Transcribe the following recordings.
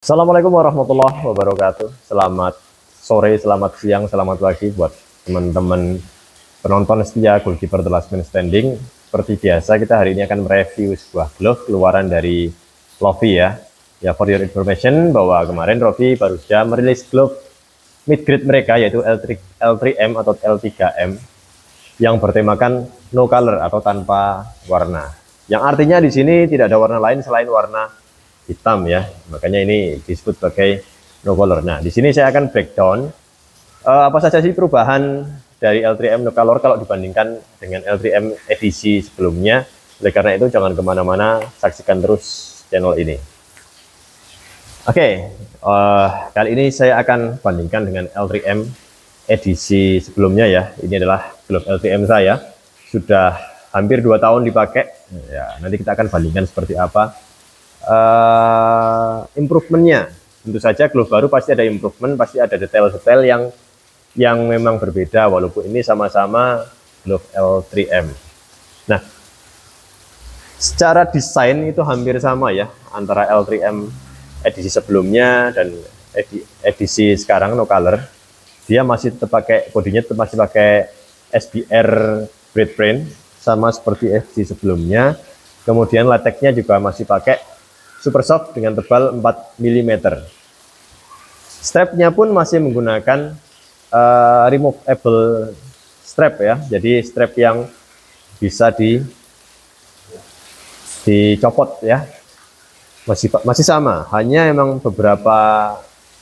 Assalamualaikum warahmatullahi wabarakatuh. Selamat sore, selamat siang, selamat pagi buat teman-teman penonton setia Goalkeeper The Last Man Standing. Seperti biasa, kita hari ini akan mereview sebuah glove keluaran dari Lovie ya. Ya, for your information, bahwa kemarin Lovie baru saja merilis glove mid-grade mereka, yaitu L3M atau L3M, yang bertemakan no color atau tanpa warna. Yang artinya di sini tidak ada warna lain selain warna hitam ya, makanya ini disebut sebagai no color. Nah, di sini saya akan breakdown apa saja sih perubahan dari L3M no color kalau dibandingkan dengan L3M edisi sebelumnya. Oleh karena itu jangan kemana-mana, saksikan terus channel ini. Oke, kali ini saya akan bandingkan dengan L3M edisi sebelumnya ya. Ini adalah glove L3M saya, sudah hampir 2 tahun dipakai ya. Nanti kita akan bandingkan seperti apa improvementnya. Tentu saja glove baru pasti ada improvement, pasti ada detail-detail yang memang berbeda, walaupun ini sama-sama glove L3M. Nah, secara desain itu hampir sama ya antara L3M edisi sebelumnya dan edisi sekarang no color. Dia masih tetap pakai bodinya, tetap masih pakai SBR braid frame sama seperti edisi sebelumnya. Kemudian latexnya juga masih pakai super soft dengan tebal 4 mm. Strapnya pun masih menggunakan removable strap ya. Jadi strap yang bisa dicopot ya. Masih sama, hanya memang beberapa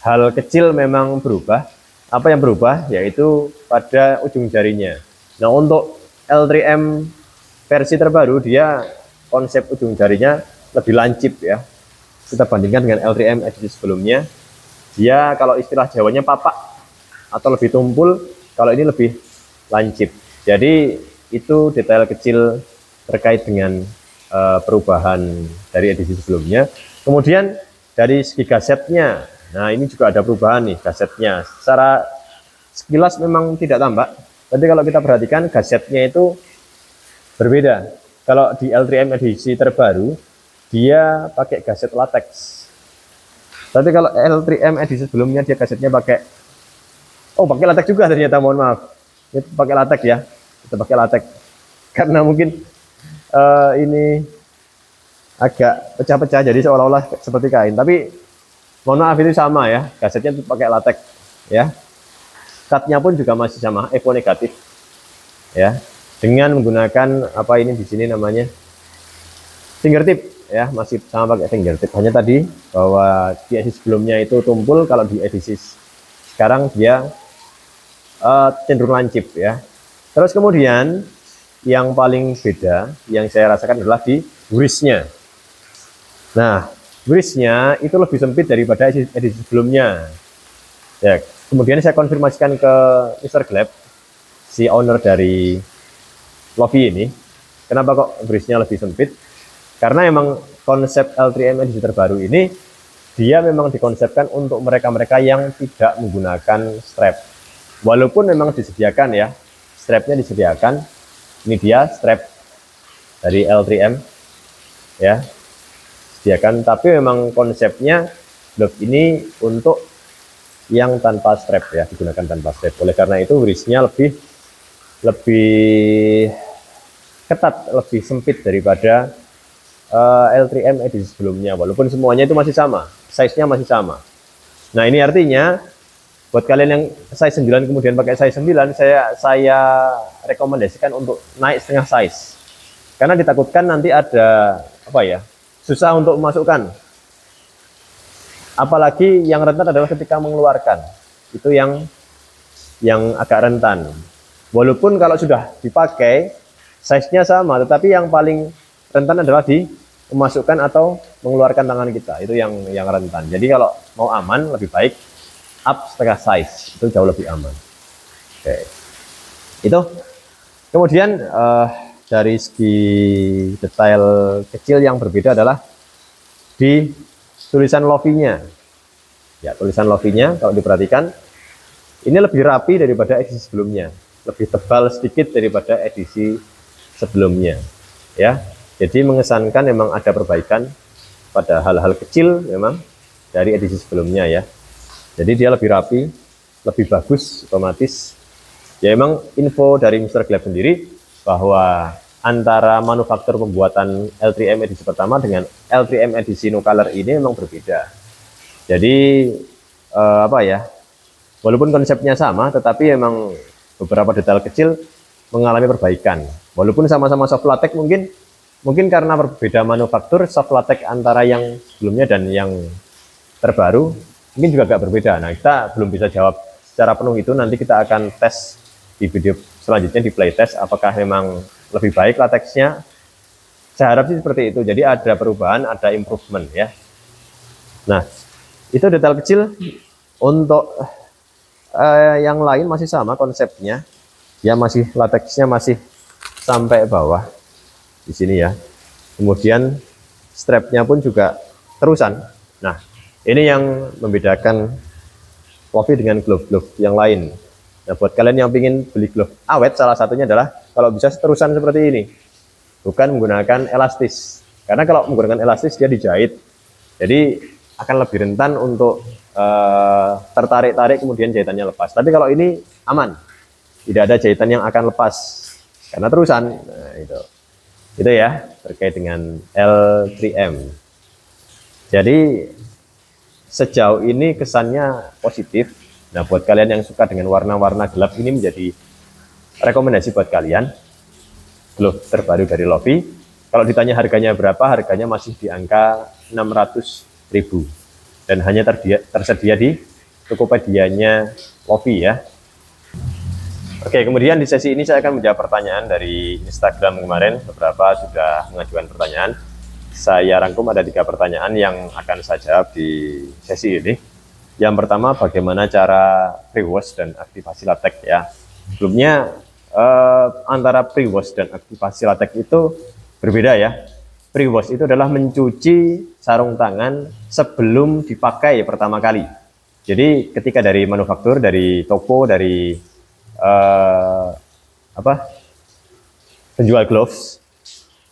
hal kecil memang berubah. Apa yang berubah yaitu pada ujung jarinya. Nah, untuk L3M versi terbaru, dia konsep ujung jarinya lebih lancip ya. Kita bandingkan dengan L3M edisi sebelumnya, dia kalau istilah Jawanya papak atau lebih tumpul, kalau ini lebih lancip. Jadi itu detail kecil terkait dengan perubahan dari edisi sebelumnya. Kemudian dari segi gasetnya, nah ini juga ada perubahan nih gasetnya. Secara sekilas memang tidak tampak, tapi kalau kita perhatikan gasetnya itu berbeda. Kalau di L3M edisi terbaru, dia pakai gaset latex. Tapi kalau L3M edisi sebelumnya, dia gasetnya pakai latex juga ternyata, mohon maaf. Itu pakai latex ya, kita pakai latex. Karena mungkin ini agak pecah-pecah, jadi seolah-olah seperti kain. Tapi mohon maaf, itu sama ya, gasetnya itu pakai latex ya. Cutnya pun juga masih sama, Evo negatif ya, dengan menggunakan apa ini di sini namanya fingertip ya, masih sama pakai fingertip. Hanya tadi bahwa di edisi sebelumnya itu tumpul, kalau di edisi sekarang dia cenderung lancip ya. Terus kemudian yang paling beda yang saya rasakan adalah di wristnya. Nah, wristnya itu lebih sempit daripada edisi sebelumnya ya. Kemudian saya konfirmasikan ke Mr. Gleb, si owner dari Lovie ini, kenapa kok wristnya lebih sempit. Karena emang konsep L3M edisi terbaru ini, dia memang dikonsepkan untuk mereka-mereka yang tidak menggunakan strap. Walaupun memang disediakan ya, strapnya disediakan. Ini dia strap dari L3M ya, disediakan. Tapi memang konsepnya glove ini untuk yang tanpa strap ya, digunakan tanpa strap. Oleh karena itu wristnya lebih ketat, lebih sempit daripada L3M edisi sebelumnya, walaupun semuanya itu masih sama, size-nya masih sama. Nah, ini artinya buat kalian yang size 9 kemudian pakai size 9, saya rekomendasikan untuk naik setengah size. Karena ditakutkan nanti ada susah untuk memasukkan. Apalagi yang rentan adalah ketika mengeluarkan. Itu yang agak rentan. Walaupun kalau sudah dipakai size-nya sama, tetapi yang paling rentan adalah di memasukkan atau mengeluarkan tangan kita. Itu yang rentan. Jadi kalau mau aman, lebih baik up setengah size, itu jauh lebih aman. Oke, itu. Kemudian dari segi detail kecil yang berbeda adalah di tulisan Lovie-nya. Ya, tulisan Lovie-nya kalau diperhatikan ini lebih rapi daripada edisi sebelumnya, lebih tebal sedikit daripada edisi sebelumnya. Ya, jadi mengesankan memang ada perbaikan pada hal-hal kecil memang. dari edisi sebelumnya ya. Jadi dia lebih rapi, lebih bagus, otomatis. Ya emang info dari Mr. Glab sendiri bahwa antara manufaktur pembuatan L3M edisi pertama dengan L3M edisi No Color ini memang berbeda. Jadi apa ya? Walaupun konsepnya sama, tetapi memang beberapa detail kecil mengalami perbaikan. Walaupun sama-sama soft latex, mungkin karena berbeda manufaktur, soft latex antara yang sebelumnya dan yang terbaru mungkin juga agak berbeda. Nah, kita belum bisa jawab secara penuh itu. Nanti kita akan tes di video selanjutnya, di playtest, apakah memang lebih baik latexnya. Saya harap sih seperti itu. Jadi ada perubahan, ada improvement ya. Nah, itu detail kecil. Untuk yang lain masih sama konsepnya. Ya masih latexnya masih sampai bawah di sini ya. Kemudian strapnya pun juga terusan. Nah, ini yang membedakan Lofi dengan glove-glove yang lain. Nah, buat kalian yang ingin beli glove awet, salah satunya adalah kalau bisa terusan seperti ini, bukan menggunakan elastis. Karena kalau menggunakan elastis dia dijahit, jadi akan lebih rentan untuk tertarik-tarik kemudian jahitannya lepas. Tapi kalau ini aman, tidak ada jahitan yang akan lepas karena terusan. Nah, itu ya terkait dengan L3M. Jadi sejauh ini kesannya positif. Nah, buat kalian yang suka dengan warna-warna gelap, ini menjadi rekomendasi buat kalian. Glove terbaru dari Lofi. Kalau ditanya harganya berapa, harganya masih di angka 600.000 dan hanya tersedia di Tokopedia-nya Lofi ya. Oke, kemudian di sesi ini saya akan menjawab pertanyaan dari Instagram kemarin. Beberapa sudah mengajukan pertanyaan. Saya rangkum ada 3 pertanyaan yang akan saya jawab di sesi ini. Yang pertama, bagaimana cara pre-wash dan aktivasi latex ya. Sebelumnya antara pre-wash dan aktivasi latex itu berbeda ya. Pre-wash itu adalah mencuci sarung tangan sebelum dipakai pertama kali. Jadi ketika dari manufaktur, dari toko, dari penjual gloves,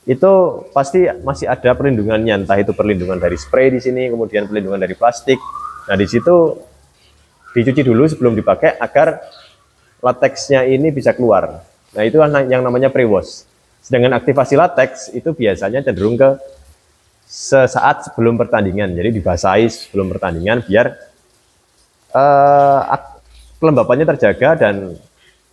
itu pasti masih ada perlindungannya, entah itu perlindungan dari spray di sini, kemudian perlindungan dari plastik. Nah, di situ dicuci dulu sebelum dipakai agar latexnya ini bisa keluar. Nah, itu yang namanya pre-wash. Sedangkan aktivasi latex itu biasanya cenderung ke sesaat sebelum pertandingan. Jadi dibasahi sebelum pertandingan biar kelembapannya terjaga dan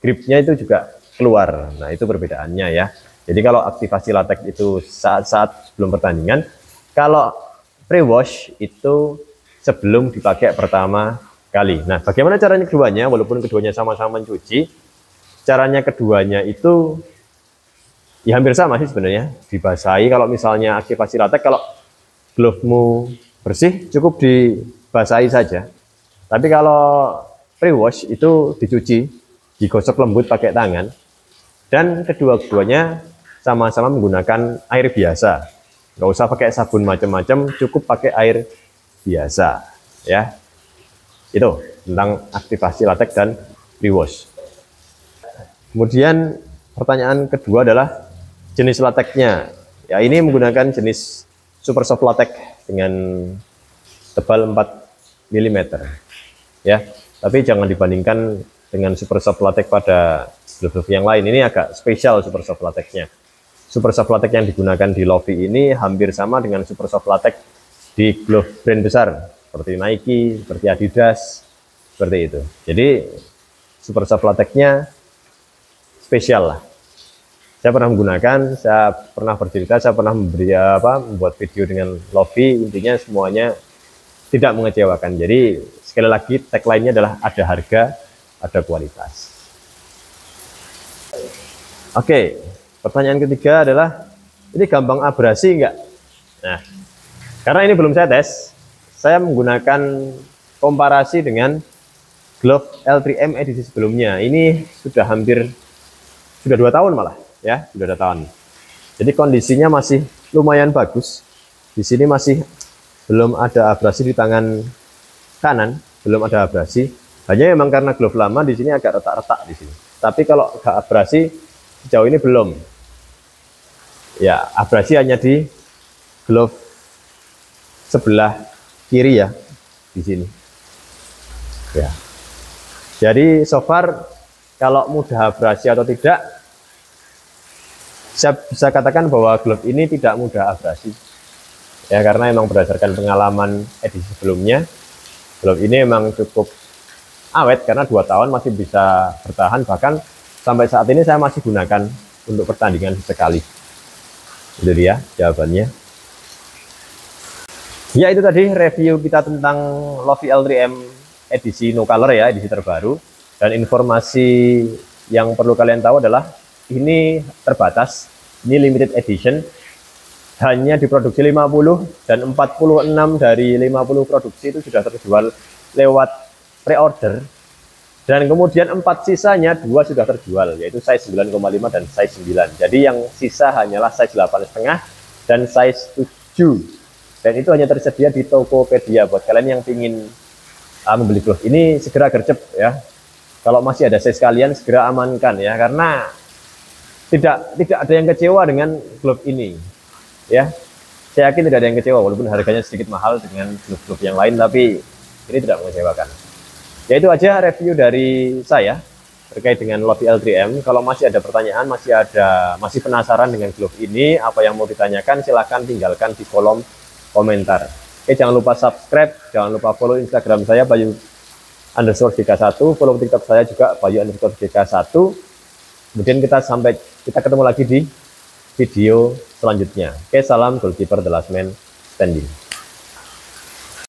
gripnya itu juga keluar. Nah, itu perbedaannya ya. Jadi kalau aktivasi latex itu saat-saat sebelum pertandingan, kalau pre-wash itu sebelum dipakai pertama kali. Nah, bagaimana caranya keduanya? Walaupun keduanya sama-sama mencuci, caranya keduanya itu ya hampir sama sih sebenarnya. Dibasahi. Kalau misalnya aktivasi latex, kalau glove-mu bersih, cukup dibasahi saja. Tapi kalau pre-wash itu dicuci, digosok lembut pakai tangan, dan kedua-duanya sama-sama menggunakan air biasa. Nggak usah pakai sabun macam-macam, cukup pakai air biasa ya. Itu tentang aktivasi latex dan pre-wash. Kemudian pertanyaan kedua adalah jenis latexnya. Ya, ini menggunakan jenis super soft latex dengan tebal 4 mm ya. Tapi jangan dibandingkan dengan super soft latex pada glove yang lain. Ini agak spesial super soft latexnya. Super soft latex yang digunakan di Lofi ini hampir sama dengan super soft latex di glove brand besar seperti Nike, seperti Adidas, seperti itu. Jadi super soft latexnya spesial lah. Saya pernah menggunakan, saya pernah bercerita, saya pernah membuat video dengan Lofi. Intinya semuanya tidak mengecewakan. Jadi sekali lagi tagline-nya adalah ada harga, ada kualitas. Oke, pertanyaan ketiga adalah ini gampang abrasi enggak? Nah, karena ini belum saya tes, saya menggunakan komparasi dengan glove L3M edisi sebelumnya. Ini sudah 2 tahun malah ya, sudah 2 tahun. Jadi kondisinya masih lumayan bagus. Di sini masih belum ada abrasi di tangan kanan, belum ada abrasi. Hanya memang karena glove lama di sini agak retak-retak di sini. Tapi kalau nggak abrasi sejauh ini belum. Ya, abrasi hanya di glove sebelah kiri ya. di sini. Ya. Jadi so far kalau mudah abrasi atau tidak, saya bisa katakan bahwa glove ini tidak mudah abrasi. Ya, karena memang berdasarkan pengalaman edisi sebelumnya, glove ini memang cukup awet karena 2 tahun masih bisa bertahan, bahkan sampai saat ini saya masih gunakan untuk pertandingan sekali. Itu dia jawabannya. Ya, itu tadi review kita tentang Lofi L3M edisi no color ya, edisi terbaru. Dan informasi yang perlu kalian tahu adalah ini terbatas, ini limited edition, hanya diproduksi 50 dan 46 dari 50 produksi itu sudah terjual lewat pre-order. Dan kemudian 4 sisanya 2 sudah terjual, yaitu size 9,5 dan size 9. Jadi yang sisa hanyalah size 8,5 dan size 7. Dan itu hanya tersedia di Tokopedia. Buat kalian yang ingin membeli glove ini, segera gercep ya. Kalau masih ada size kalian, segera amankan ya, karena tidak ada yang kecewa dengan glove ini ya. Saya yakin tidak ada yang kecewa, walaupun harganya sedikit mahal dengan glove-glove yang lain, tapi ini tidak mengecewakan. Ya, itu aja review dari saya terkait dengan Lofi L3M. Kalau masih ada pertanyaan, masih penasaran dengan glove ini, apa yang mau ditanyakan, silahkan tinggalkan di kolom komentar. Oke, jangan lupa subscribe, jangan lupa follow Instagram saya Bayu_GK1, follow TikTok saya juga Bayu_GK1. Kemudian kita ketemu lagi di video selanjutnya. Oke, salam goalkeeper The Last Man Standing.